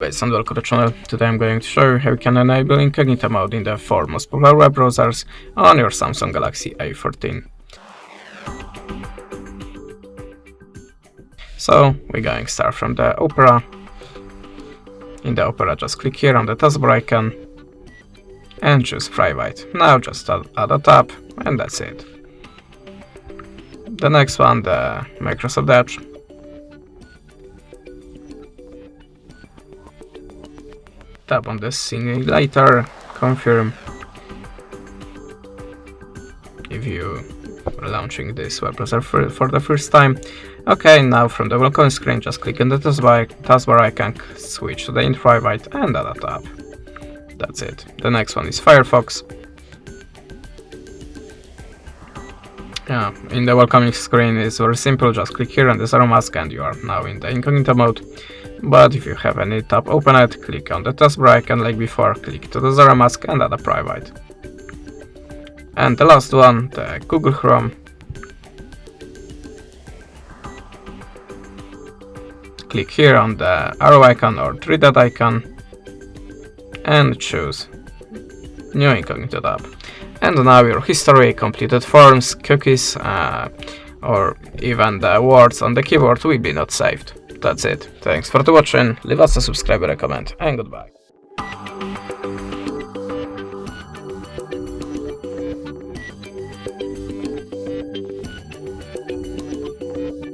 Guys, and welcome to the channel. Today I'm going to show you how you can enable Incognito Mode in the 4 most popular web browsers on your Samsung Galaxy A14. So we're going to start from the Opera. In the Opera, just click here on the taskbar icon and choose Private. Now just add a tab and that's it. The next one, the Microsoft Edge. Tap on the simulator, confirm if you are launching this web browser for the first time. Okay, now from the welcome screen, just click on the taskbar icon, switch to the in private and add a tab. That's it. The next one is Firefox. In the welcoming screen is very simple, just click here on the zero mask and you are now in the incognito mode. But if you have any tab opened, click on the taskbar icon like before, click to the zero mask and add a private. And the last one, the Google Chrome. Click here on the arrow icon or three dot icon and choose New Incognito tab. And now your history, completed forms, cookies, or even the words on the keyboard will be not saved. That's it. Thanks for watching, leave us a subscribe, a comment, and goodbye.